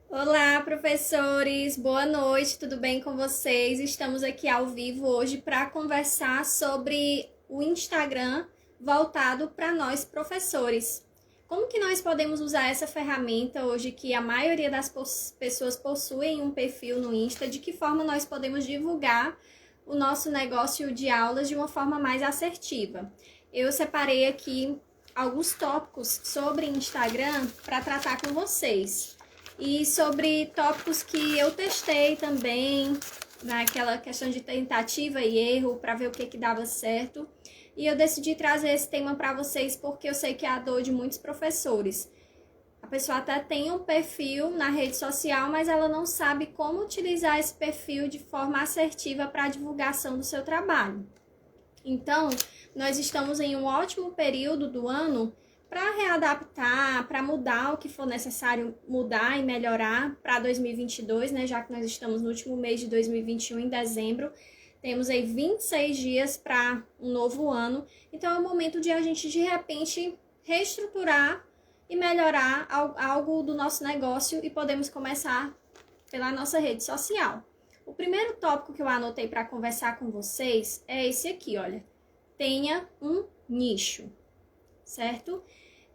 Olá, professores! Boa noite, tudo bem com vocês? Estamos aqui ao vivo hoje para conversar sobre o Instagram voltado para nós, professores. Como que nós podemos usar essa ferramenta hoje que a maioria das pessoas possuem um perfil no Insta? De que forma nós podemos divulgar o nosso negócio de aulas de uma forma mais assertiva? Eu separei aqui alguns tópicos sobre Instagram para tratar com vocês. E sobre tópicos que eu testei também, naquela questão de tentativa e erro, para ver o que dava certo. E eu decidi trazer esse tema para vocês porque eu sei que é a dor de muitos professores. A pessoa até tem um perfil na rede social, mas ela não sabe como utilizar esse perfil de forma assertiva para a divulgação do seu trabalho. Então, nós estamos em um ótimo período do ano para readaptar, para mudar o que for necessário mudar e melhorar para 2022, né? Já que nós estamos no último mês de 2021, em dezembro, temos aí 26 dias para um novo ano. Então é o momento de a gente, de repente, reestruturar e melhorar algo do nosso negócio e podemos começar pela nossa rede social. O primeiro tópico que eu anotei para conversar com vocês é esse aqui, olha. Tenha um nicho, certo?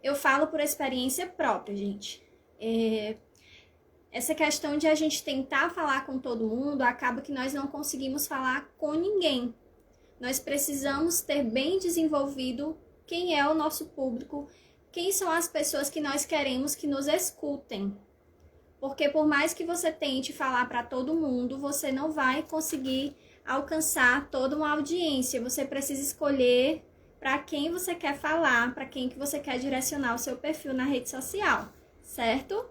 Eu falo por experiência própria, gente. Essa questão de a gente tentar falar com todo mundo, acaba que nós não conseguimos falar com ninguém. Nós precisamos ter bem desenvolvido quem é o nosso público, quem são as pessoas que nós queremos que nos escutem. Porque por mais que você tente falar para todo mundo, você não vai conseguir alcançar toda uma audiência. Você precisa escolher para quem você quer falar, para quem que você quer direcionar o seu perfil na rede social, certo?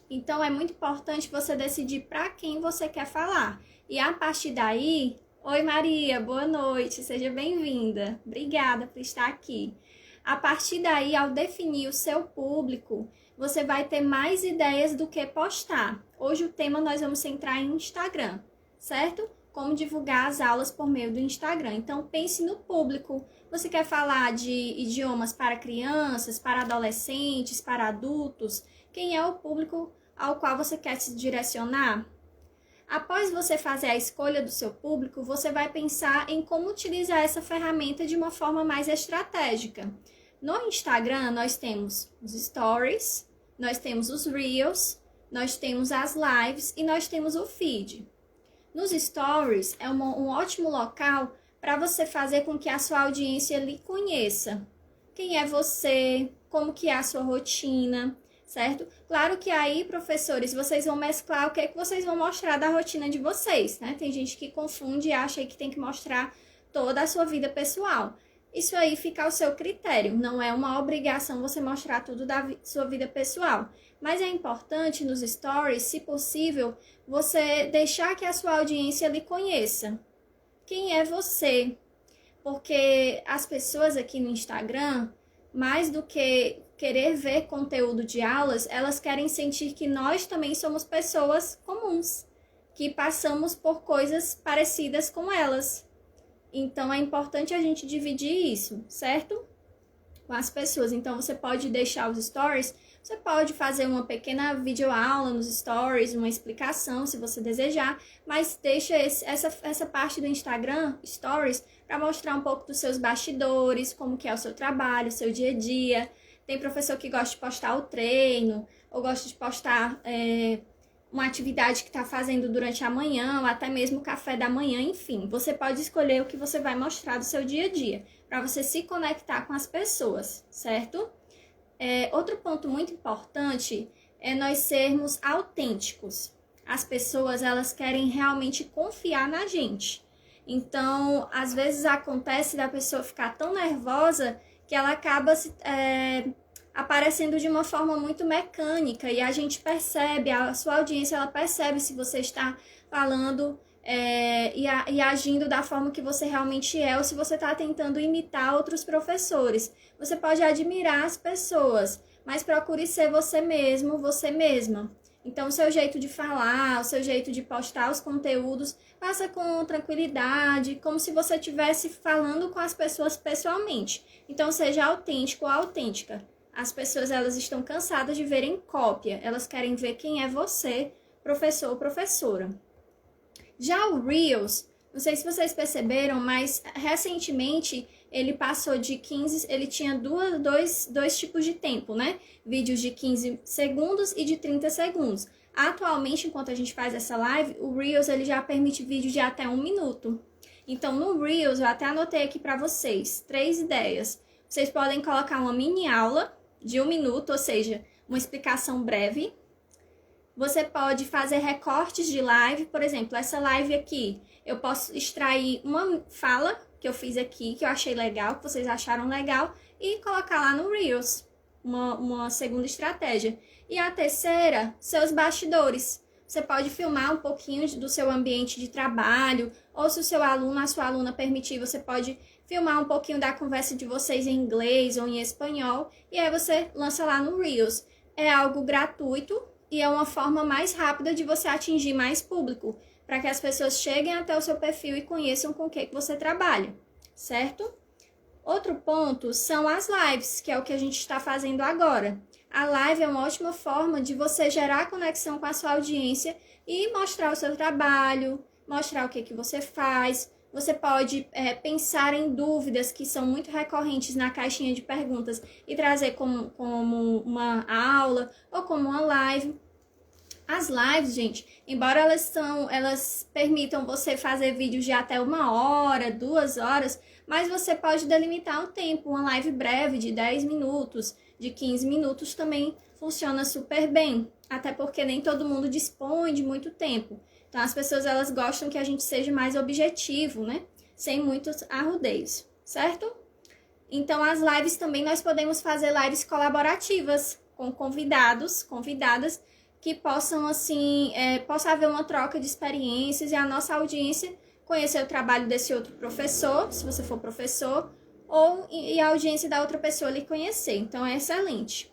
Então é muito importante você decidir para quem você quer falar. E a partir daí, oi Maria, boa noite, seja bem-vinda. Obrigada por estar aqui. A partir daí, ao definir o seu público, você vai ter mais ideias do que postar. Hoje o tema nós vamos centrar em Instagram, certo? Como divulgar as aulas por meio do Instagram. Então pense no público. Você quer falar de idiomas para crianças, para adolescentes, para adultos? Quem é o público ao qual você quer se direcionar? Após você fazer a escolha do seu público, você vai pensar em como utilizar essa ferramenta de uma forma mais estratégica. No Instagram, nós temos os stories, nós temos os reels, nós temos as lives e nós temos o feed. Nos stories, é um ótimo local para você fazer com que a sua audiência lhe conheça. Quem é você, como que é a sua rotina, certo? Claro que aí, professores, vocês vão mesclar o que é que vocês vão mostrar da rotina de vocês, né? Tem gente que confunde e acha que tem que mostrar toda a sua vida pessoal. Isso aí fica ao seu critério, não é uma obrigação você mostrar tudo da sua vida pessoal. Mas é importante nos stories, se possível, você deixar que a sua audiência lhe conheça. Quem é você? Porque as pessoas aqui no Instagram, mais do que querer ver conteúdo de aulas, elas querem sentir que nós também somos pessoas comuns, que passamos por coisas parecidas com elas. Então é importante a gente dividir isso, certo? Com as pessoas. Então você pode deixar os stories, você pode fazer uma pequena videoaula nos stories, uma explicação se você desejar, mas deixa essa parte do Instagram, stories, para mostrar um pouco dos seus bastidores, como que é o seu trabalho, o seu dia a dia. Tem professor que gosta de postar o treino, ou gosta de postar uma atividade que está fazendo durante a manhã, ou até mesmo o café da manhã, enfim. Você pode escolher o que você vai mostrar do seu dia a dia, para você se conectar com as pessoas, certo? Outro ponto muito importante é nós sermos autênticos. As pessoas, elas querem realmente confiar na gente. Então, às vezes acontece da pessoa ficar tão nervosa que ela acaba aparecendo de uma forma muito mecânica e a gente percebe, a sua audiência ela percebe se você está falando e agindo da forma que você realmente é ou se você está tentando imitar outros professores. Você pode admirar as pessoas, mas procure ser você mesmo, você mesma. Então, o seu jeito de falar, o seu jeito de postar os conteúdos, faça com tranquilidade, como se você estivesse falando com as pessoas pessoalmente. Então, seja autêntico ou autêntica. As pessoas, elas estão cansadas de verem cópia. Elas querem ver quem é você, professor ou professora. Já o Reels, não sei se vocês perceberam, mas recentemente ele passou de 15, ele tinha dois tipos de tempo, né? Vídeos de 15 segundos e de 30 segundos. Atualmente, enquanto a gente faz essa live, o Reels ele já permite vídeo de até 1 minuto. Então, no Reels, eu até anotei aqui para vocês 3 ideias. Vocês podem colocar uma mini aula de 1 minuto, ou seja, uma explicação breve. Você pode fazer recortes de live, por exemplo, essa live aqui, eu posso extrair uma fala que eu fiz aqui, que eu achei legal, que vocês acharam legal, e colocar lá no Reels, uma segunda estratégia. E a terceira, seus bastidores. Você pode filmar um pouquinho do seu ambiente de trabalho, ou se o seu aluno, a sua aluna permitir, você pode filmar um pouquinho da conversa de vocês em inglês ou em espanhol, e aí você lança lá no Reels. É algo gratuito e é uma forma mais rápida de você atingir mais público, para que as pessoas cheguem até o seu perfil e conheçam com o que você trabalha, certo? Outro ponto são as lives, que é o que a gente está fazendo agora. A live é uma ótima forma de você gerar conexão com a sua audiência e mostrar o seu trabalho, mostrar o que você faz. Você pode pensar em dúvidas que são muito recorrentes na caixinha de perguntas e trazer como uma aula ou como uma live. As lives, gente, embora elas permitam você fazer vídeos de até 1 hora, 2 horas, mas você pode delimitar um tempo. Uma live breve de 10 minutos, de 15 minutos também funciona super bem. Até porque nem todo mundo dispõe de muito tempo. Então, as pessoas, elas gostam que a gente seja mais objetivo, né? Sem muitos arrudeios, certo? Então, as lives também, nós podemos fazer lives colaborativas com convidados, convidadas, que possam, assim, possa haver uma troca de experiências e a nossa audiência conhecer o trabalho desse outro professor, se você for professor, e a audiência da outra pessoa lhe conhecer. Então, é excelente.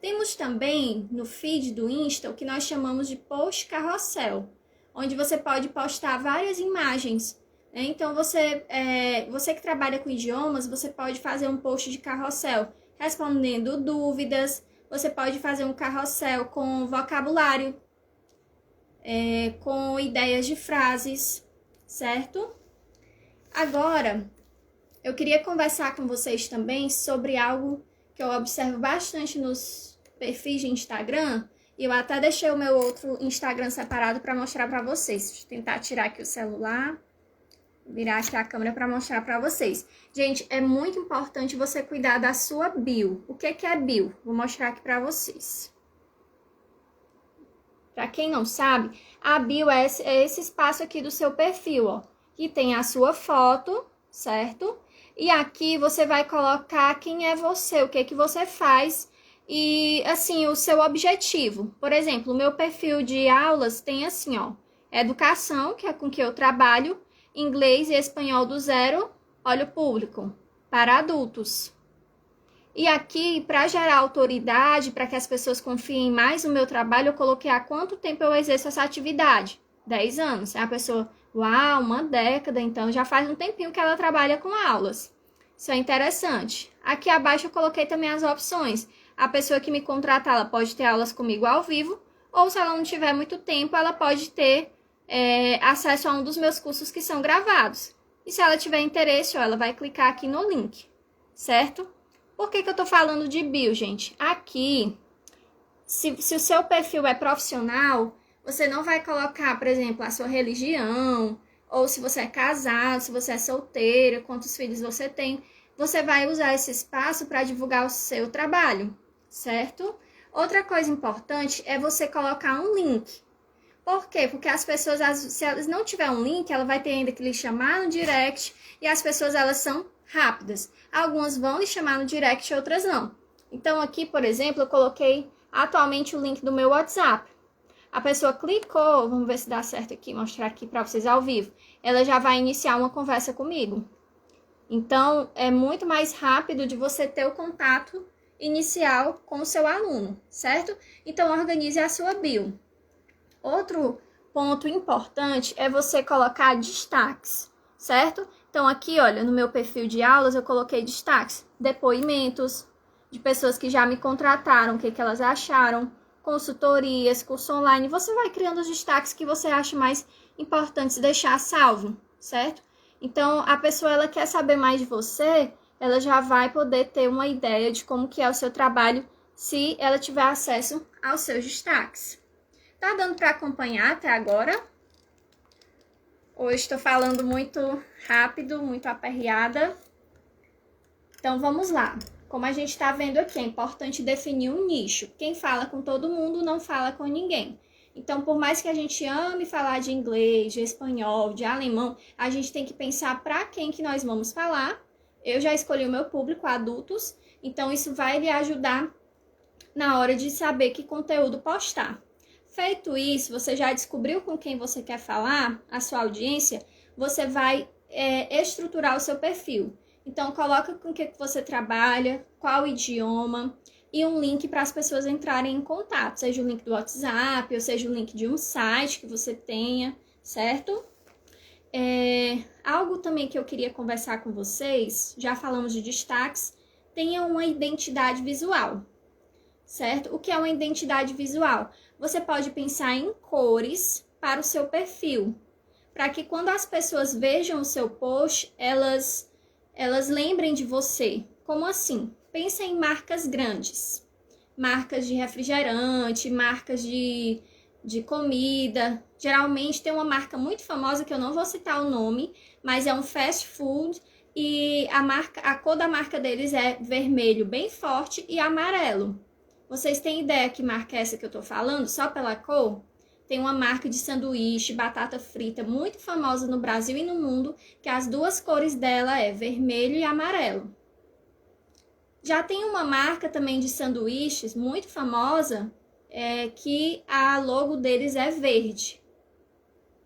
Temos também no feed do Insta o que nós chamamos de post carrossel, onde você pode postar várias imagens. Né? Então, você que trabalha com idiomas, você pode fazer um post de carrossel respondendo dúvidas. Você pode fazer um carrossel com vocabulário, com ideias de frases, certo? Agora, eu queria conversar com vocês também sobre algo que eu observo bastante nos perfis de Instagram. E eu até deixei o meu outro Instagram separado para mostrar para vocês. Deixa eu tentar tirar aqui o celular, virar aqui a câmera para mostrar para vocês. Gente, é muito importante você cuidar da sua bio. O que é bio? Vou mostrar aqui para vocês. Para quem não sabe, a bio é esse espaço aqui do seu perfil, ó, que tem a sua foto, certo? E aqui você vai colocar quem é você, o que você faz e, assim, o seu objetivo. Por exemplo, o meu perfil de aulas tem assim, ó, educação, que é com que eu trabalho, inglês e espanhol do zero, olho público, para adultos. E aqui, para gerar autoridade, para que as pessoas confiem mais no meu trabalho, eu coloquei há quanto tempo eu exerço essa atividade. 10 anos. A pessoa, uau, 1 década, então já faz um tempinho que ela trabalha com aulas. Isso é interessante. Aqui abaixo eu coloquei também as opções. A pessoa que me contratar, ela pode ter aulas comigo ao vivo, ou se ela não tiver muito tempo, ela pode ter acesso a um dos meus cursos que são gravados. E se ela tiver interesse, ó, ela vai clicar aqui no link, certo? Por que eu tô falando de bio, gente? Aqui, se o seu perfil é profissional, você não vai colocar, por exemplo, a sua religião, ou se você é casado, se você é solteiro, quantos filhos você tem. Você vai usar esse espaço para divulgar o seu trabalho, certo? Outra coisa importante é você colocar um link. Por quê? Porque as pessoas, se elas não tiverem um link, ela vai ter ainda que lhe chamar no direct, e as pessoas, elas são rápidas. Algumas vão lhe chamar no direct, outras não. Então, aqui, por exemplo, eu coloquei atualmente o link do meu WhatsApp. A pessoa clicou, vamos ver se dá certo aqui, mostrar aqui para vocês ao vivo. Ela já vai iniciar uma conversa comigo. Então, é muito mais rápido de você ter o contato inicial com o seu aluno, certo? Então, organize a sua bio. Outro ponto importante é você colocar destaques, certo? Então, aqui, olha, no meu perfil de aulas, eu coloquei destaques, depoimentos, de pessoas que já me contrataram, o que elas acharam, consultorias, curso online. Você vai criando os destaques que você acha mais importantes deixar salvo, certo? Então, a pessoa, ela quer saber mais de você, ela já vai poder ter uma ideia de como que é o seu trabalho se ela tiver acesso aos seus destaques. Tá dando para acompanhar até agora? Hoje estou falando muito rápido, muito aperreada. Então, vamos lá. Como a gente está vendo aqui, é importante definir um nicho. Quem fala com todo mundo não fala com ninguém. Então, por mais que a gente ame falar de inglês, de espanhol, de alemão, a gente tem que pensar para quem que nós vamos falar. Eu já escolhi o meu público, adultos, então isso vai lhe ajudar na hora de saber que conteúdo postar. Feito isso, você já descobriu com quem você quer falar, a sua audiência, você vai estruturar o seu perfil. Então, coloca com que você trabalha, qual idioma e um link para as pessoas entrarem em contato, seja o link do WhatsApp, ou seja o link de um site que você tenha, certo? Algo também que eu queria conversar com vocês, já falamos de destaques, tenha uma identidade visual, certo? O que é uma identidade visual? Você pode pensar em cores para o seu perfil, para que quando as pessoas vejam o seu post, elas lembrem de você. Como assim? Pensa em marcas grandes, marcas de refrigerante, marcas de comida. Geralmente tem uma marca muito famosa que eu não vou citar o nome, mas é um fast food e a cor da marca deles é vermelho bem forte e amarelo. Vocês têm ideia que marca é essa que eu tô falando? Só pela cor? Tem uma marca de sanduíche, batata frita, muito famosa no Brasil e no mundo, que as duas cores dela é vermelho e amarelo. Já tem uma marca também de sanduíches, muito famosa, que a logo deles é verde.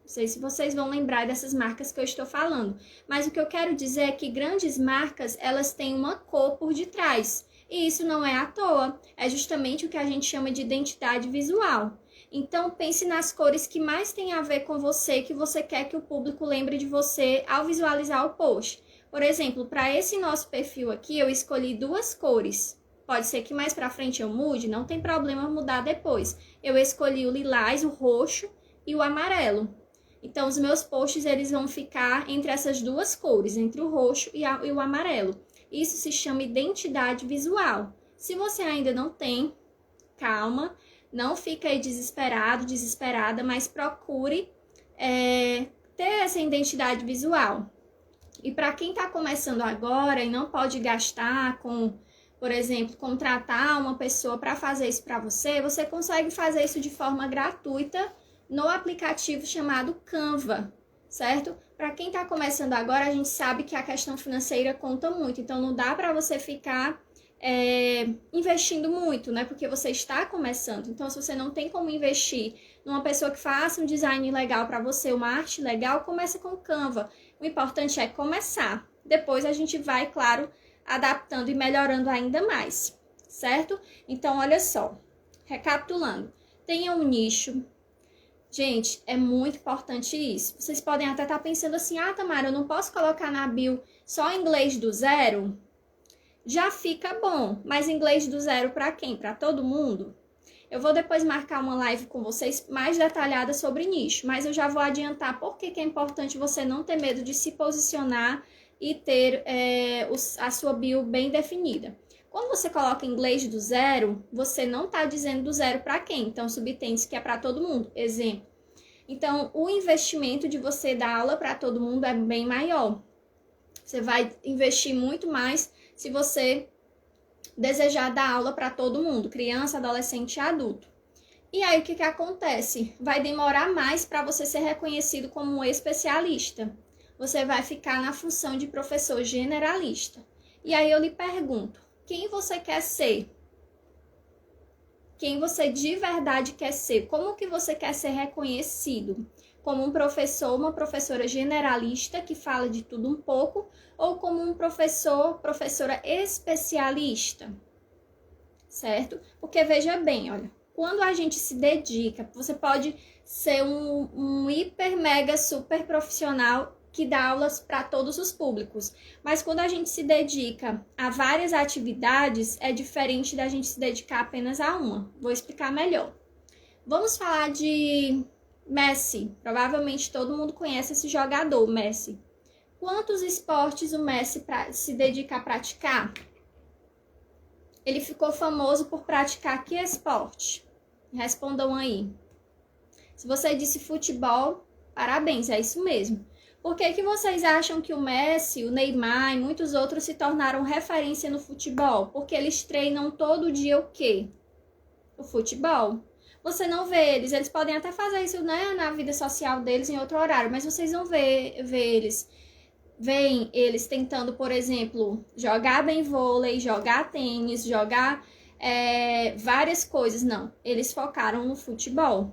Não sei se vocês vão lembrar dessas marcas que eu estou falando. Mas o que eu quero dizer é que grandes marcas, elas têm uma cor por detrás. E isso não é à toa. É justamente o que a gente chama de identidade visual. Então, pense nas cores que mais têm a ver com você, que você quer que o público lembre de você ao visualizar o post. Por exemplo, para esse nosso perfil aqui, eu escolhi duas cores. Pode ser que mais para frente eu mude, não tem problema mudar depois. Eu escolhi o lilás, o roxo e o amarelo. Então, os meus posts, eles vão ficar entre essas duas cores, entre o roxo e o amarelo. Isso se chama identidade visual. Se você ainda não tem, calma. Não fica aí desesperado, desesperada, mas procure ter essa identidade visual. E para quem está começando agora e não pode gastar com, por exemplo, contratar uma pessoa para fazer isso para você, você consegue fazer isso de forma gratuita no aplicativo chamado Canva, certo? Para quem está começando agora, a gente sabe que a questão financeira conta muito, então não dá para você ficar investindo muito, né? Porque você está começando. Então, se você não tem como investir numa pessoa que faça um design legal para você, uma arte legal, começa com Canva. O importante é começar. Depois a gente vai, claro, adaptando e melhorando ainda mais, certo? Então, olha só. Recapitulando. Tenha um nicho. Gente, é muito importante isso. Vocês podem até estar pensando assim, Tamara, eu não posso colocar na bio só inglês do zero? Já fica bom, mas inglês do zero para quem? Para todo mundo? Eu vou depois marcar uma live com vocês mais detalhada sobre nicho, mas eu já vou adiantar por que é importante você não ter medo de se posicionar e ter a sua bio bem definida. Quando você coloca inglês do zero, você não está dizendo do zero para quem, então subtende-se que é para todo mundo. Exemplo. Então, o investimento de você dar aula para todo mundo é bem maior. Você vai investir muito mais se você desejar dar aula para todo mundo, criança, adolescente e adulto. E aí, o que acontece? Vai demorar mais para você ser reconhecido como um especialista. Você vai ficar na função de professor generalista. E aí eu lhe pergunto, quem você quer ser? Quem você de verdade quer ser? Como que você quer ser reconhecido? Como um professor, uma professora generalista que fala de tudo um pouco, ou como um professor, professora especialista, certo? Porque veja bem, olha, quando a gente se dedica, você pode ser um hiper, mega, super profissional que dá aulas para todos os públicos. Mas quando a gente se dedica a várias atividades, é diferente da gente se dedicar apenas a uma. Vou explicar melhor. Vamos falar de Messi. Provavelmente todo mundo conhece esse jogador, Messi. Quantos esportes o Messi se dedica a praticar? Ele ficou famoso por praticar que esporte? Respondam aí. Se você disse futebol, parabéns, é isso mesmo. Por que vocês acham que o Messi, o Neymar e muitos outros se tornaram referência no futebol? Porque eles treinam todo dia o quê? O futebol. Você não vê eles podem até fazer isso, né, na vida social deles em outro horário, mas vocês não veem eles tentando, por exemplo, jogar bem vôlei, jogar tênis, jogar várias coisas. Não, eles focaram no futebol.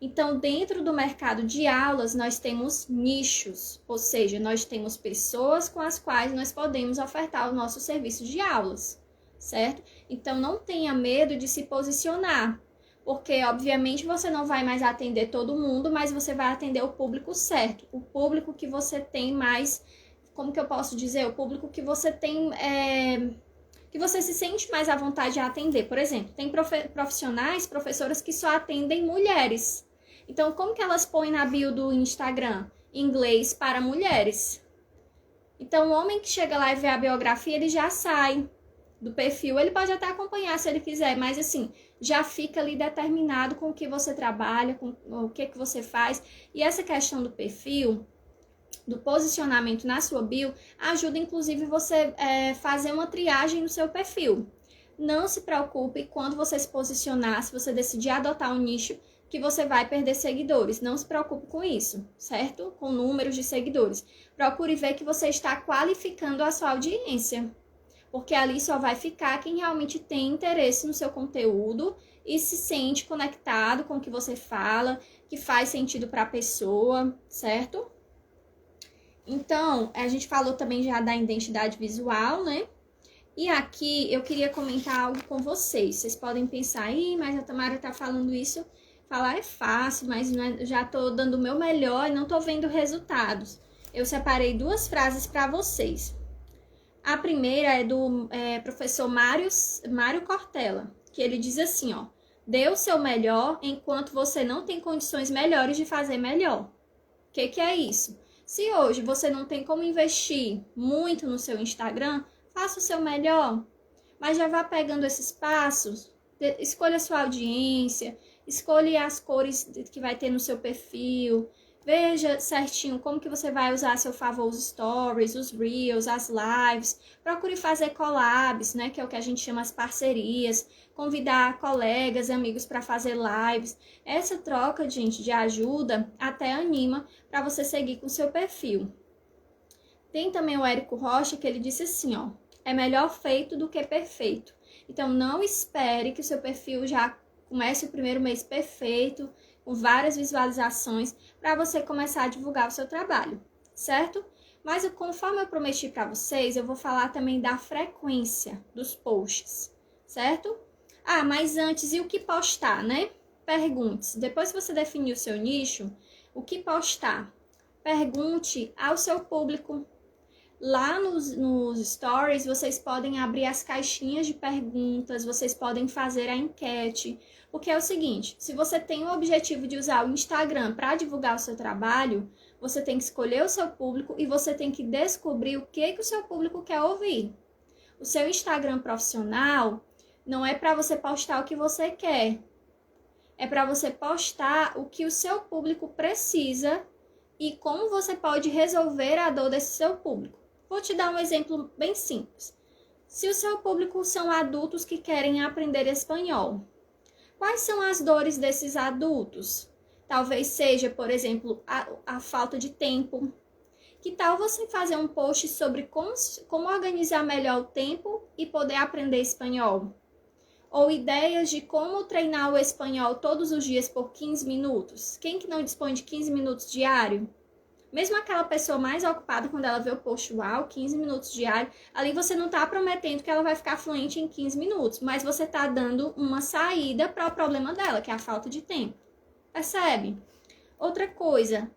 Então, dentro do mercado de aulas, nós temos nichos, ou seja, nós temos pessoas com as quais nós podemos ofertar o nosso serviço de aulas, certo? Então, não tenha medo de se posicionar, porque, obviamente, você não vai mais atender todo mundo, mas você vai atender o público certo, o público que você tem mais, como que eu posso dizer? O público que você tem, que você se sente mais à vontade de atender. Por exemplo, tem professoras que só atendem mulheres. Então, como que elas põem na bio do Instagram? Inglês para mulheres. Então, o homem que chega lá e vê a biografia, ele já sai do perfil. Ele pode até acompanhar se ele quiser, mas assim, já fica ali determinado com o que você trabalha, com o que você faz. E essa questão do perfil, do posicionamento na sua bio, ajuda inclusive você fazer uma triagem no seu perfil. Não se preocupe quando você se posicionar, se você decidir adotar um nicho, que você vai perder seguidores. Não se preocupe com isso, certo? Com números de seguidores. Procure ver que você está qualificando a sua audiência, porque ali só vai ficar quem realmente tem interesse no seu conteúdo e se sente conectado com o que você fala, que faz sentido para a pessoa, certo? Então, a gente falou também já da identidade visual, né? E aqui eu queria comentar algo com vocês. Vocês podem pensar, mas a Tamara tá falando isso. Falar é fácil, mas já tô dando o meu melhor e não tô vendo resultados. Eu separei 2 frases para vocês. A primeira é do professor Mário Cortella, que ele diz assim, ó: dê o seu melhor enquanto você não tem condições melhores de fazer melhor. O que é isso? Se hoje você não tem como investir muito no seu Instagram, faça o seu melhor, mas já vá pegando esses passos, escolha a sua audiência, escolha as cores que vai ter no seu perfil, veja certinho como que você vai usar a seu favor os stories, os reels, as lives, procure fazer collabs, né, que é o que a gente chama as parcerias, convidar colegas, amigos para fazer lives. Essa troca, gente, de ajuda até anima para você seguir com o seu perfil. Tem também o Érico Rocha, que ele disse assim, ó: é melhor feito do que perfeito. Então, não espere que o seu perfil já comece o primeiro mês perfeito, com várias visualizações, para você começar a divulgar o seu trabalho, certo? Mas conforme eu prometi para vocês, eu vou falar também da frequência dos posts, certo? Mas antes, e o que postar, né? Pergunte. Depois que você definir o seu nicho, o que postar? Pergunte ao seu público. Lá nos stories, vocês podem abrir as caixinhas de perguntas, vocês podem fazer a enquete. Porque é o seguinte, se você tem o objetivo de usar o Instagram para divulgar o seu trabalho, você tem que escolher o seu público e você tem que descobrir o que o seu público quer ouvir. O seu Instagram profissional não é para você postar o que você quer. É para você postar o que o seu público precisa e como você pode resolver a dor desse seu público. Vou te dar um exemplo bem simples. Se o seu público são adultos que querem aprender espanhol, quais são as dores desses adultos? Talvez seja, por exemplo, a falta de tempo. Que tal você fazer um post sobre como organizar melhor o tempo e poder aprender espanhol? Ou ideias de como treinar o espanhol todos os dias por 15 minutos? Quem que não dispõe de 15 minutos diário? Mesmo aquela pessoa mais ocupada, quando ela vê o post, 15 minutos diário, ali você não está prometendo que ela vai ficar fluente em 15 minutos, mas você está dando uma saída para o problema dela, que é a falta de tempo. Percebe? Outra coisa,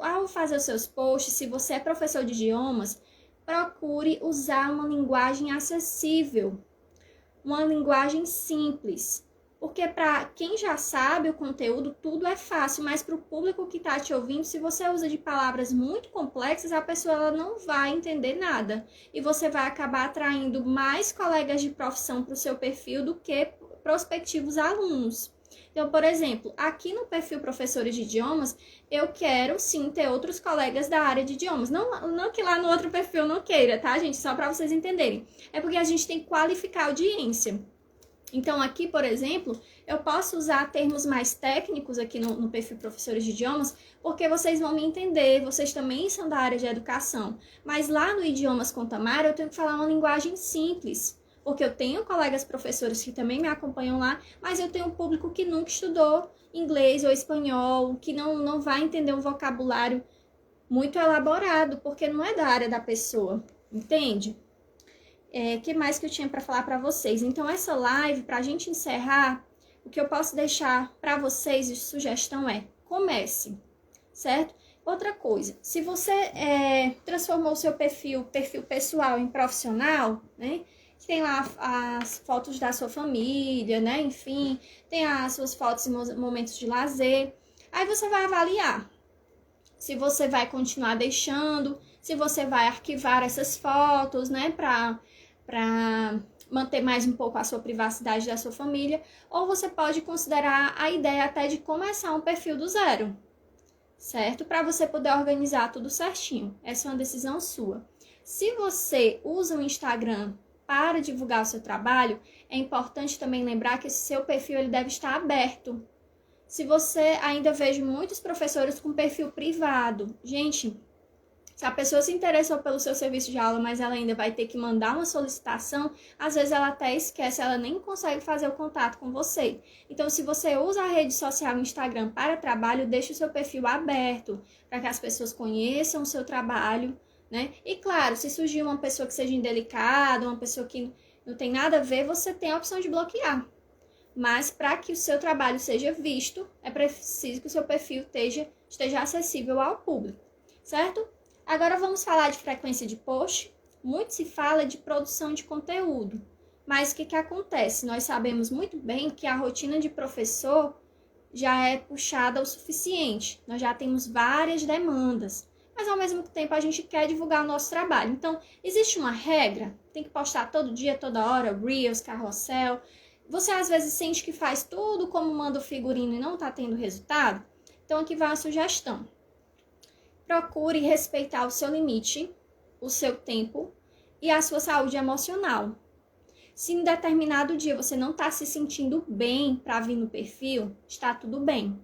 ao fazer os seus posts, se você é professor de idiomas, procure usar uma linguagem acessível, uma linguagem simples. Porque para quem já sabe o conteúdo, tudo é fácil, mas para o público que está te ouvindo, se você usa de palavras muito complexas, a pessoa ela não vai entender nada. E você vai acabar atraindo mais colegas de profissão para o seu perfil do que prospectivos alunos. Então, por exemplo, aqui no perfil Professores de Idiomas, eu quero sim ter outros colegas da área de idiomas. Não que lá no outro perfil não queira, tá, gente? Só para vocês entenderem. É porque a gente tem que qualificar a audiência. Então, aqui, por exemplo, eu posso usar termos mais técnicos aqui no perfil Professores de Idiomas, porque vocês vão me entender, vocês também são da área de educação. Mas lá no Idiomas com Tamara, eu tenho que falar uma linguagem simples, porque eu tenho colegas professores que também me acompanham lá, mas eu tenho um público que nunca estudou inglês ou espanhol, que não vai entender um vocabulário muito elaborado, porque não é da área da pessoa, entende? Que mais que eu tinha para falar para vocês? Então, essa live, para a gente encerrar, o que eu posso deixar para vocês de sugestão é: comece, certo? Outra coisa, se você transformou o seu perfil pessoal em profissional, né? Tem lá as fotos da sua família, né? Enfim, tem as suas fotos em momentos de lazer. Aí você vai avaliar se você vai continuar deixando, se você vai arquivar essas fotos, né? Para manter mais um pouco a sua privacidade da sua família, ou você pode considerar a ideia até de começar um perfil do zero, certo? Para você poder organizar tudo certinho. Essa é uma decisão sua. Se você usa o Instagram para divulgar o seu trabalho, é importante também lembrar que esse seu perfil ele deve estar aberto. Se você ainda vejo muitos professores com perfil privado, gente, se a pessoa se interessou pelo seu serviço de aula, mas ela ainda vai ter que mandar uma solicitação, às vezes ela até esquece, ela nem consegue fazer o contato com você. Então, se você usa a rede social Instagram para trabalho, deixe o seu perfil aberto, para que as pessoas conheçam o seu trabalho, né? E claro, se surgir uma pessoa que seja indelicada, uma pessoa que não tem nada a ver, você tem a opção de bloquear. Mas para que o seu trabalho seja visto, é preciso que o seu perfil esteja acessível ao público, certo? Agora vamos falar de frequência de post. Muito se fala de produção de conteúdo, mas o que acontece? Nós sabemos muito bem que a rotina de professor já é puxada o suficiente, nós já temos várias demandas, mas ao mesmo tempo a gente quer divulgar o nosso trabalho. Então, existe uma regra? Tem que postar todo dia, toda hora, Reels, carrossel. Você às vezes sente que faz tudo como manda o figurino e não está tendo resultado? Então, aqui vai uma sugestão. Procure respeitar o seu limite, o seu tempo e a sua saúde emocional. Se em determinado dia você não está se sentindo bem para vir no perfil, está tudo bem.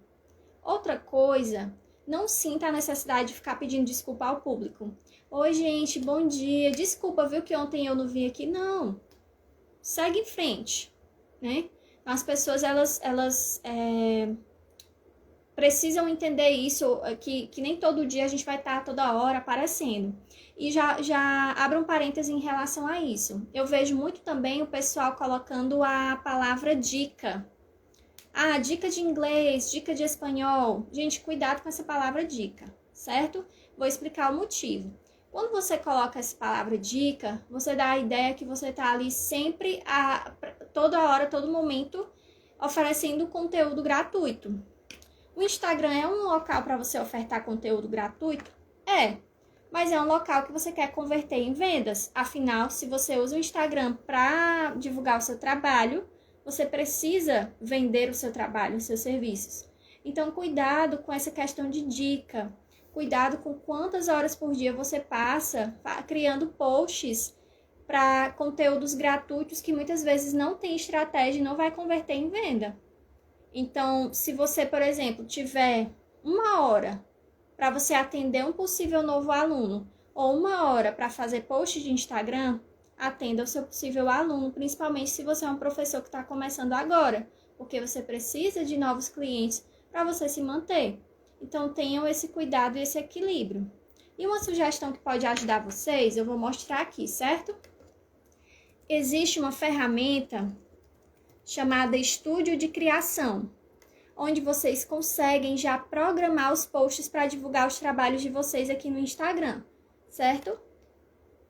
Outra coisa, não sinta a necessidade de ficar pedindo desculpa ao público. Oi, gente, bom dia. Desculpa, viu, que ontem eu não vim aqui. Não. Segue em frente, né? As pessoas, elas precisam entender isso, que nem todo dia a gente vai estar toda hora aparecendo. E já abro um parêntese em relação a isso. Eu vejo muito também o pessoal colocando a palavra dica. Ah, dica de inglês, dica de espanhol. Gente, cuidado com essa palavra dica, certo? Vou explicar o motivo. Quando você coloca essa palavra dica, você dá a ideia que você está ali sempre, toda hora, todo momento, oferecendo conteúdo gratuito. O Instagram é um local para você ofertar conteúdo gratuito? É, mas é um local que você quer converter em vendas. Afinal, se você usa o Instagram para divulgar o seu trabalho, você precisa vender o seu trabalho, os seus serviços. Então, cuidado com essa questão de dica. Cuidado com quantas horas por dia você passa criando posts para conteúdos gratuitos que muitas vezes não tem estratégia e não vai converter em venda. Então, se você, por exemplo, tiver 1 hora para você atender um possível novo aluno ou 1 hora para fazer post de Instagram, atenda o seu possível aluno, principalmente se você é um professor que está começando agora, porque você precisa de novos clientes para você se manter. Então, tenham esse cuidado e esse equilíbrio. E uma sugestão que pode ajudar vocês, eu vou mostrar aqui, certo? Existe uma ferramenta chamada Estúdio de Criação. onde vocês conseguem já programar os posts para divulgar os trabalhos de vocês aqui no Instagram, certo?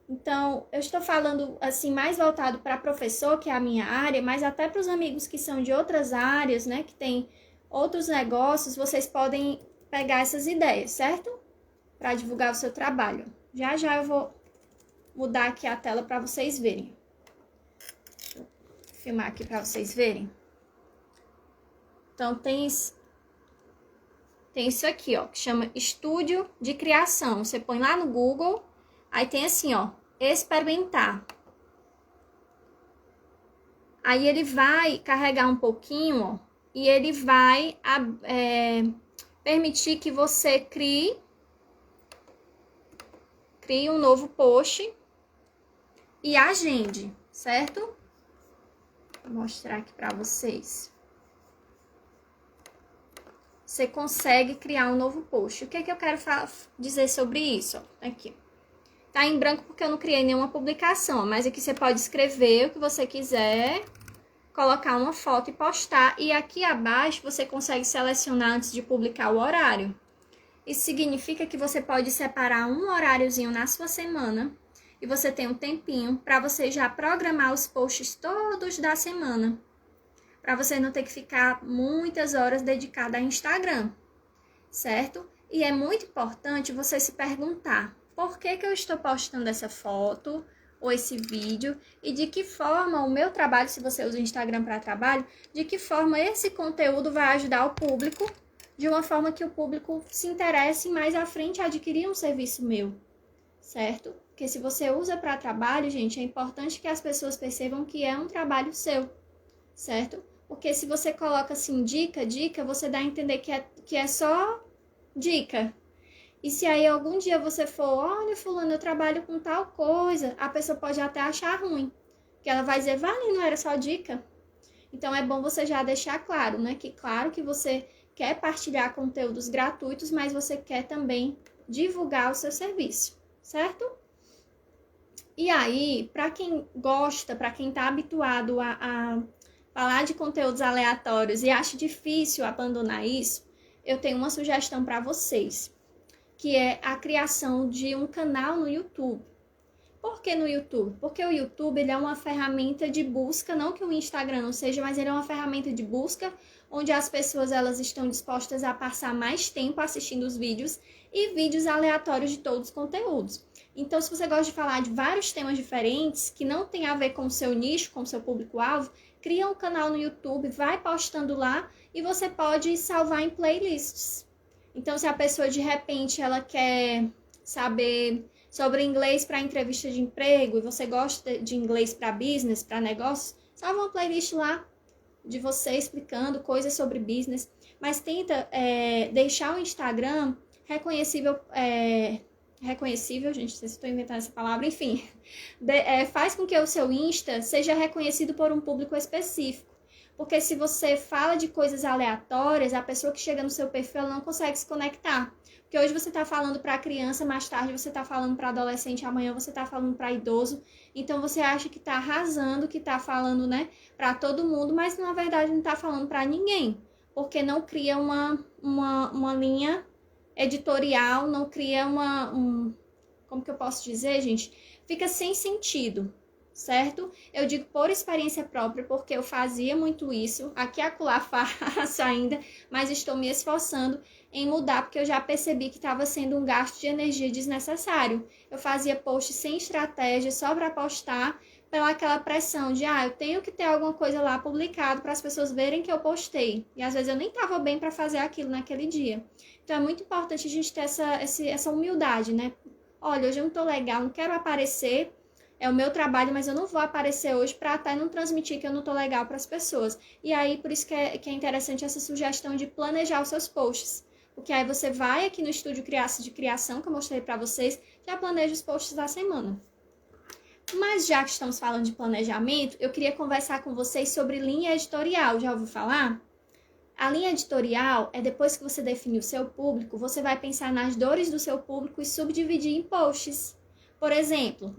Então, eu estou falando assim mais voltado para professor, que é a minha área, mas até para os amigos que são de outras áreas, né, que tem outros negócios, vocês podem pegar essas ideias, certo? Para divulgar o seu trabalho. Já já eu vou mudar aqui a tela para vocês verem. Deixa eu filmar aqui para vocês verem. Então, tem isso aqui, ó, que chama Estúdio de Criação. Você põe lá no Google, aí tem assim, ó, experimentar. Aí ele vai carregar um pouquinho, ó, e ele vai permitir que você crie um novo post e agende, certo? Vou mostrar aqui para vocês. Você consegue criar um novo post. O que é que eu quero dizer sobre isso? Aqui. Tá em branco porque eu não criei nenhuma publicação, mas aqui você pode escrever o que você quiser, colocar uma foto e postar. E aqui abaixo você consegue selecionar antes de publicar o horário. Isso significa que você pode separar um horáriozinho na sua semana e você tem um tempinho para você já programar os posts todos da semana. Para você não ter que ficar muitas horas dedicada a Instagram, certo? E é muito importante você se perguntar, por que eu estou postando essa foto ou esse vídeo e de que forma o meu trabalho, se você usa o Instagram para trabalho, de que forma esse conteúdo vai ajudar o público, de uma forma que o público se interesse mais à frente a adquirir um serviço meu, certo? Porque se você usa para trabalho, gente, é importante que as pessoas percebam que é um trabalho seu, certo? Porque se você coloca assim, dica, você dá a entender que é só dica. E se aí algum dia você for, olha, fulano, eu trabalho com tal coisa, a pessoa pode até achar ruim. Porque ela vai dizer, vale, não era só dica. Então é bom você já deixar claro, né? Que claro que você quer partilhar conteúdos gratuitos, mas você quer também divulgar o seu serviço, certo? E aí, para quem gosta, para quem está habituado a falar de conteúdos aleatórios e acha difícil abandonar isso, eu tenho uma sugestão para vocês, que é a criação de um canal no YouTube. Por que no YouTube? Porque o YouTube ele é uma ferramenta de busca, não que o Instagram não seja, mas ele é uma ferramenta de busca onde as pessoas elas estão dispostas a passar mais tempo assistindo os vídeos e vídeos aleatórios de todos os conteúdos. Então, se você gosta de falar de vários temas diferentes que não tem a ver com o seu nicho, com o seu público-alvo, cria um canal no YouTube, vai postando lá e você pode salvar em playlists. Então, se a pessoa de repente ela quer saber sobre inglês para entrevista de emprego e você gosta de inglês para business, para negócios, salva uma playlist lá de você explicando coisas sobre business, mas tenta deixar o Instagram reconhecível, gente, não sei se estou inventando essa palavra, enfim, faz com que o seu Insta seja reconhecido por um público específico. Porque se você fala de coisas aleatórias, a pessoa que chega no seu perfil ela não consegue se conectar. Porque hoje você está falando para criança, mais tarde você está falando para adolescente, amanhã você está falando para idoso. Então você acha que está arrasando, que está falando, né, para todo mundo, mas na verdade não está falando para ninguém. Porque não cria uma linha editorial, não cria como que eu posso dizer, gente? Fica sem sentido. Certo? Eu digo por experiência própria, porque eu fazia muito isso, aqui e acolá faço ainda, mas estou me esforçando em mudar, porque eu já percebi que estava sendo um gasto de energia desnecessário. Eu fazia post sem estratégia, só para postar, pela aquela pressão de, eu tenho que ter alguma coisa lá publicado para as pessoas verem que eu postei. E às vezes eu nem estava bem para fazer aquilo naquele dia. Então é muito importante a gente ter essa humildade, né? Olha, hoje eu não estou legal, não quero aparecer, é o meu trabalho, mas eu não vou aparecer hoje para até não transmitir que eu não tô legal para as pessoas. E aí, por isso que é interessante essa sugestão de planejar os seus posts. Porque aí você vai aqui no estúdio de criação, que eu mostrei para vocês, já planeja os posts da semana. Mas já que estamos falando de planejamento, eu queria conversar com vocês sobre linha editorial. Já ouviu falar? A linha editorial é depois que você definir o seu público, você vai pensar nas dores do seu público e subdividir em posts. Por exemplo,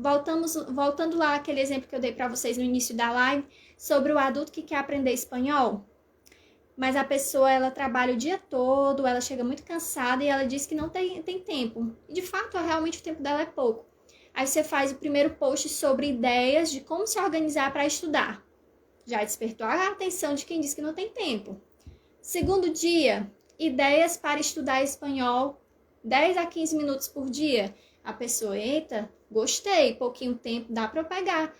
voltando lá aquele exemplo que eu dei para vocês no início da live sobre o adulto que quer aprender espanhol. mas a pessoa, ela trabalha o dia todo, ela chega muito cansada e ela diz que não tem tempo. E de fato, realmente o tempo dela é pouco. Aí você faz o primeiro post sobre ideias de como se organizar para estudar. Já despertou a atenção de quem diz que não tem tempo. Segundo dia, ideias para estudar espanhol 10 a 15 minutos por dia. A pessoa, eita, gostei, pouquinho tempo, dá para eu pegar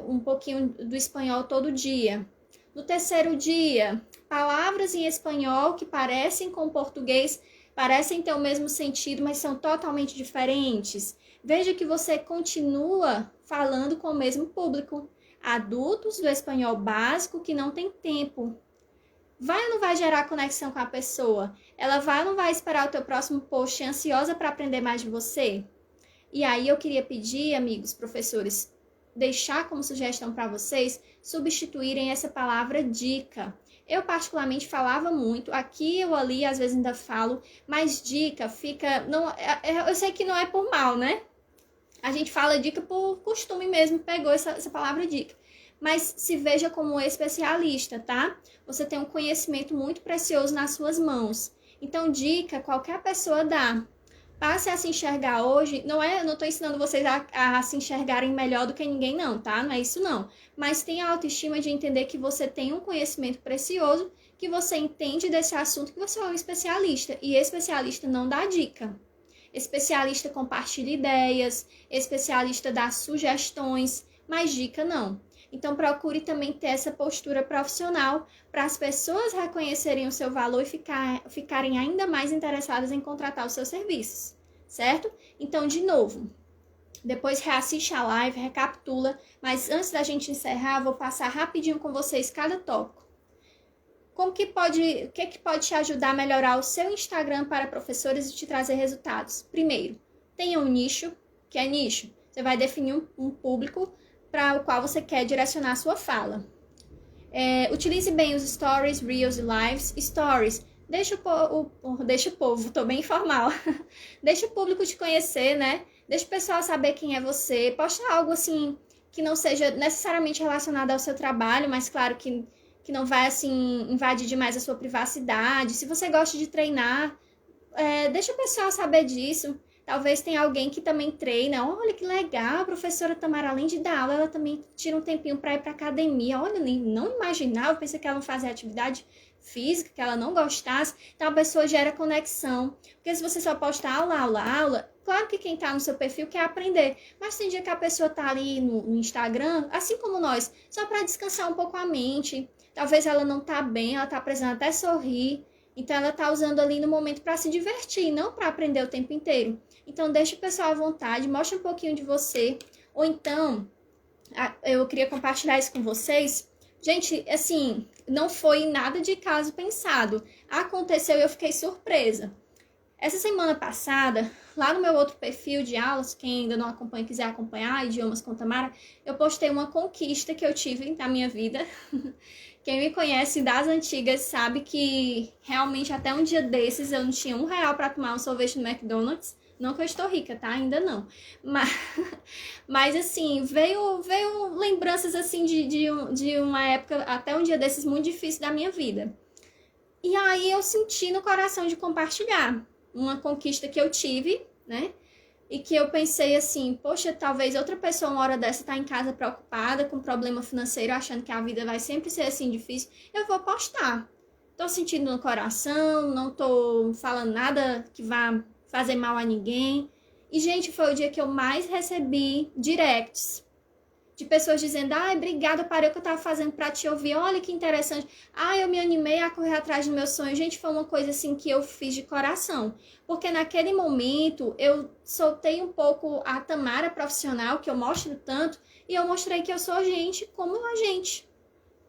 um pouquinho do espanhol todo dia. No terceiro dia, palavras em espanhol que parecem com português, parecem ter o mesmo sentido, mas são totalmente diferentes. Veja que você continua falando com o mesmo público. Adultos do espanhol básico que não tem tempo. Vai ou não vai gerar conexão com a pessoa? Ela vai ou não vai esperar o teu próximo post ansiosa para aprender mais de você? E aí eu queria pedir, amigos, professores, deixar como sugestão para vocês substituírem essa palavra dica. Eu particularmente falava muito, aqui ou ali, às vezes ainda falo, mas dica fica... Não, eu sei que não é por mal, né? A gente fala dica por costume mesmo, pegou essa palavra dica. Mas se veja como especialista, tá? Você tem um conhecimento muito precioso nas suas mãos. Então, dica, qualquer pessoa dá. Passe a se enxergar hoje, eu não tô ensinando vocês a se enxergarem melhor do que ninguém não, tá? Não é isso não. Mas tenha a autoestima de entender que você tem um conhecimento precioso, que você entende desse assunto, que você é um especialista. E especialista não dá dica. Especialista compartilha ideias, especialista dá sugestões, mas dica não. Então, procure também ter essa postura profissional para as pessoas reconhecerem o seu valor e ficarem ainda mais interessadas em contratar os seus serviços, certo? Então, de novo, depois reassiste a live, recapitula, mas antes da gente encerrar, vou passar rapidinho com vocês cada tópico. O que pode te ajudar a melhorar o seu Instagram para professores e te trazer resultados? Primeiro, tenha um nicho, que é nicho. Você vai definir um público para o qual você quer direcionar a sua fala. Utilize bem os stories, reels e lives. Stories, deixa o povo, tô bem informal. Deixa o público te conhecer, né? Deixa o pessoal saber quem é você. Posta algo assim que não seja necessariamente relacionado ao seu trabalho, mas claro que não vai assim invadir demais a sua privacidade. Se você gosta de treinar, deixa o pessoal saber disso. Talvez tenha alguém que também treina. Olha que legal, a professora Tamara, além de dar aula, ela também tira um tempinho para ir para academia. Olha, não imaginava, pensei que ela não fazia atividade física, que ela não gostasse. Então a pessoa gera conexão. Porque se você só posta aula, claro que quem está no seu perfil quer aprender. Mas tem dia que a pessoa está ali no Instagram, assim como nós, só para descansar um pouco a mente. Talvez ela não está bem, ela está precisando até sorrir. Então, ela está usando ali no momento para se divertir, não para aprender o tempo inteiro. Então, deixa o pessoal à vontade, mostra um pouquinho de você. Ou então, eu queria compartilhar isso com vocês. Gente, assim, não foi nada de caso pensado. Aconteceu e eu fiquei surpresa. Essa semana passada, lá no meu outro perfil de aulas, quem ainda não acompanha, quiser acompanhar, Idiomas com Tamara, eu postei uma conquista que eu tive na minha vida. Quem me conhece das antigas sabe que realmente até um dia desses eu não tinha R$1 para tomar um sorvete no McDonald's. Não que eu estou rica, tá? Ainda não. Mas assim, veio lembranças assim de uma época, até um dia desses, muito difícil da minha vida. E aí eu senti no coração de compartilhar uma conquista que eu tive, né? E que eu pensei assim, poxa, talvez outra pessoa uma hora dessa tá em casa preocupada com problema financeiro, achando que a vida vai sempre ser assim difícil, eu vou postar. Tô sentindo no coração, não tô falando nada que vá fazer mal a ninguém. E, gente, foi o dia que eu mais recebi directs de pessoas dizendo, obrigada, parei o que eu tava fazendo pra te ouvir, olha que interessante. Eu me animei a correr atrás do meu sonho. Gente, foi uma coisa assim que eu fiz de coração. Porque naquele momento eu soltei um pouco a Tamara profissional, que eu mostro tanto, e eu mostrei que eu sou gente como a gente.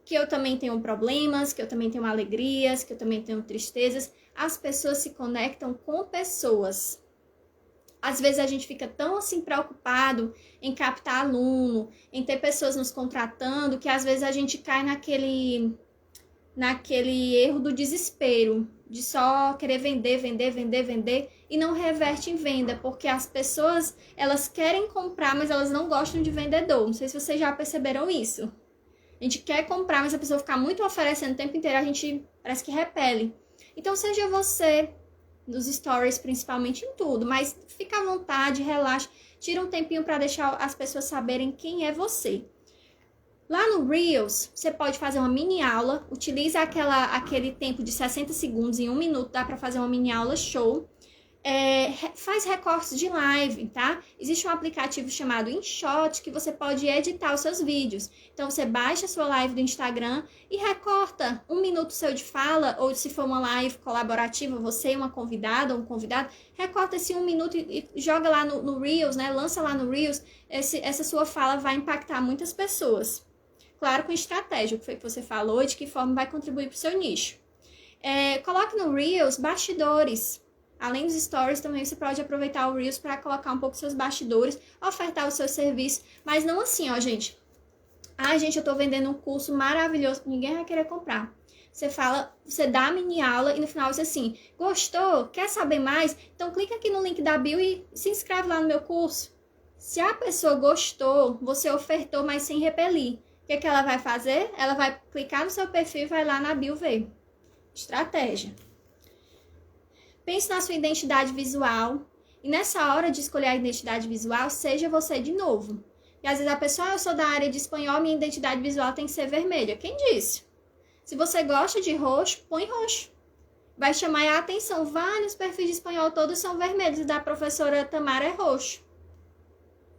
Que eu também tenho problemas, que eu também tenho alegrias, que eu também tenho tristezas. As pessoas se conectam com pessoas. Às vezes a gente fica tão assim preocupado em captar aluno, em ter pessoas nos contratando, que às vezes a gente cai naquele erro do desespero, de só querer vender e não reverte em venda, porque as pessoas, elas querem comprar, mas elas não gostam de vendedor. Não sei se vocês já perceberam isso. A gente quer comprar, mas a pessoa ficar muito oferecendo o tempo inteiro, a gente parece que repele. Então, seja você, nos stories, principalmente em tudo, mas fica à vontade, relaxa, tira um tempinho para deixar as pessoas saberem quem é você. Lá no Reels, você pode fazer uma mini aula, utiliza aquele tempo de 60 segundos, em 1 minuto, dá para fazer uma mini aula show. Faz recortes de live, tá? Existe um aplicativo chamado InShot que você pode editar os seus vídeos. Então, você baixa a sua live do Instagram e recorta 1 minuto seu de fala, ou se for uma live colaborativa, você e uma convidada ou um convidado, recorta esse 1 minuto e joga lá no Reels, né? Lança lá no Reels, essa sua fala vai impactar muitas pessoas. Claro, com estratégia, o que foi que você falou e de que forma vai contribuir para o seu nicho. Coloque no Reels bastidores. Além dos stories, também você pode aproveitar o Reels para colocar um pouco seus bastidores, ofertar o seu serviço, mas não assim, ó, gente. Gente, eu tô vendendo um curso maravilhoso, ninguém vai querer comprar. Você fala, você dá a mini aula e no final você assim, gostou? Quer saber mais? Então clica aqui no link da bio e se inscreve lá no meu curso. Se a pessoa gostou, você ofertou, mas sem repelir. O que ela vai fazer? Ela vai clicar no seu perfil e vai lá na bio ver. Estratégia. Pense na sua identidade visual e nessa hora de escolher a identidade visual, seja você de novo. E às vezes a pessoa, eu sou da área de espanhol, minha identidade visual tem que ser vermelha. Quem disse? Se você gosta de roxo, põe roxo. Vai chamar a atenção. Vários perfis de espanhol, todos são vermelhos e da professora Tamara é roxo.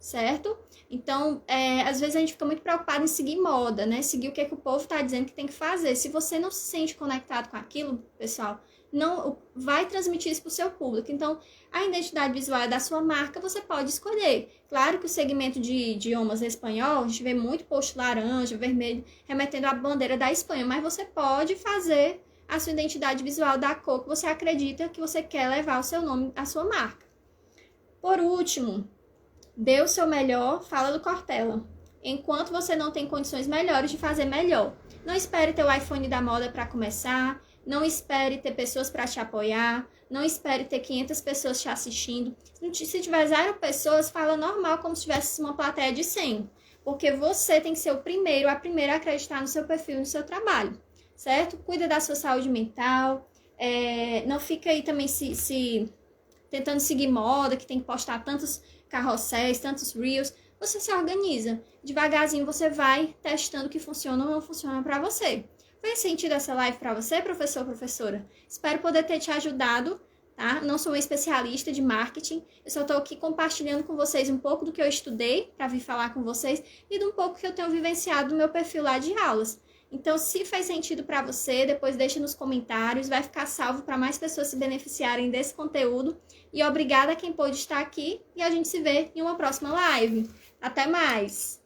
Certo? Então, às vezes a gente fica muito preocupado em seguir moda, né? Seguir o que o povo está dizendo que tem que fazer. Se você não se sente conectado com aquilo, pessoal, não vai transmitir isso para o seu público. Então, a identidade visual é da sua marca, você pode escolher. Claro que o segmento de idiomas espanhol, a gente vê muito post laranja, vermelho, remetendo à bandeira da Espanha, mas você pode fazer a sua identidade visual da cor que você acredita que você quer levar o seu nome, a sua marca. Por último, dê o seu melhor, fala do Cortella. Enquanto você não tem condições melhores de fazer melhor. Não espere ter o iPhone da moda para começar. Não espere ter pessoas para te apoiar. Não espere ter 500 pessoas te assistindo. Se tiver 0 pessoas, fala normal, como se tivesse uma plateia de 100. Porque você tem que ser o primeiro, a primeira a acreditar no seu perfil, no seu trabalho. Certo? Cuida da sua saúde mental. Não fica aí também se tentando seguir moda, que tem que postar tantos carrosséis, tantos reels. Você se organiza. Devagarzinho você vai testando o que funciona ou não funciona para você. Fez sentido essa live para você, professor, professora? Espero poder ter te ajudado, tá? Não sou uma especialista de marketing, eu só estou aqui compartilhando com vocês um pouco do que eu estudei para vir falar com vocês e de um pouco que eu tenho vivenciado no meu perfil lá de aulas. Então, se fez sentido para você, depois deixa nos comentários, vai ficar salvo para mais pessoas se beneficiarem desse conteúdo. E obrigada a quem pôde estar aqui e a gente se vê em uma próxima live. Até mais!